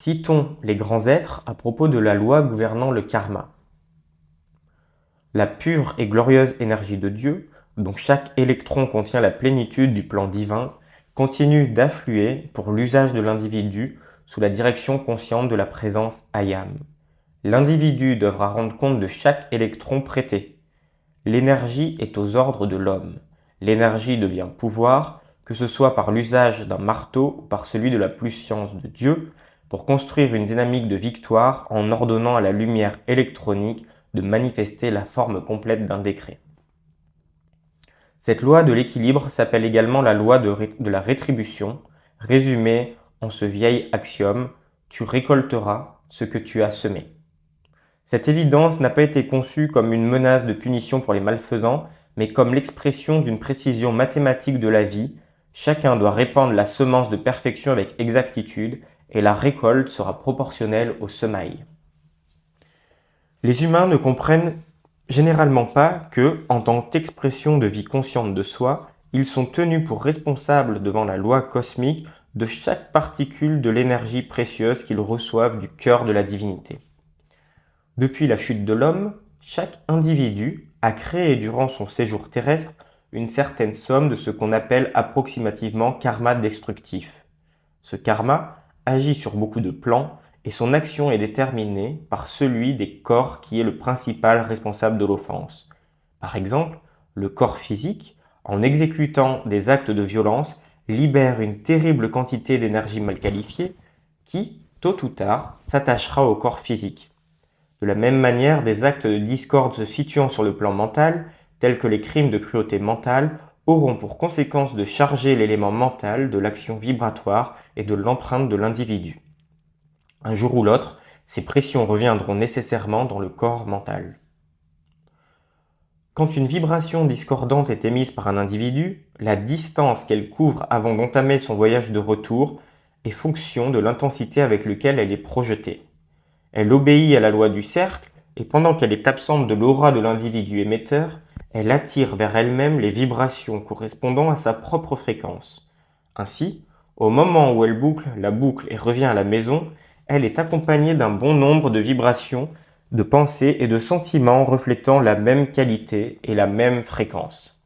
Citons les grands êtres à propos de la loi gouvernant le karma. La pure et glorieuse énergie de Dieu, dont chaque électron contient la plénitude du plan divin, continue d'affluer pour l'usage de l'individu sous la direction consciente de la présence Ayam. L'individu devra rendre compte de chaque électron prêté. L'énergie est aux ordres de l'homme. L'énergie devient pouvoir, que ce soit par l'usage d'un marteau ou par celui de la puissance de Dieu, pour construire une dynamique de victoire en ordonnant à la lumière électronique de manifester la forme complète d'un décret. Cette loi de l'équilibre s'appelle également la loi de la rétribution, résumée en ce vieil axiome « tu récolteras ce que tu as semé ». Cette évidence n'a pas été conçue comme une menace de punition pour les malfaisants, mais comme l'expression d'une précision mathématique de la vie. Chacun doit répandre la semence de perfection avec exactitude, et la récolte sera proportionnelle au semail. Les humains ne comprennent généralement pas que, en tant qu'expression de vie consciente de soi, ils sont tenus pour responsables devant la loi cosmique de chaque particule de l'énergie précieuse qu'ils reçoivent du cœur de la divinité. Depuis la chute de l'homme, chaque individu a créé durant son séjour terrestre une certaine somme de ce qu'on appelle approximativement karma destructif. Ce karma agit sur beaucoup de plans et son action est déterminée par celui des corps qui est le principal responsable de l'offense. Par exemple, le corps physique, en exécutant des actes de violence, libère une terrible quantité d'énergie mal qualifiée qui, tôt ou tard, s'attachera au corps physique. De la même manière, des actes de discorde se situant sur le plan mental, tels que les crimes de cruauté mentale, auront pour conséquence de charger l'élément mental de l'action vibratoire et de l'empreinte de l'individu. Un jour ou l'autre, ces pressions reviendront nécessairement dans le corps mental. Quand une vibration discordante est émise par un individu, la distance qu'elle couvre avant d'entamer son voyage de retour est fonction de l'intensité avec laquelle elle est projetée. Elle obéit à la loi du cercle et pendant qu'elle est absente de l'aura de l'individu émetteur, elle attire vers elle-même les vibrations correspondant à sa propre fréquence. Ainsi, au moment où elle boucle la boucle et revient à la maison, elle est accompagnée d'un bon nombre de vibrations, de pensées et de sentiments reflétant la même qualité et la même fréquence.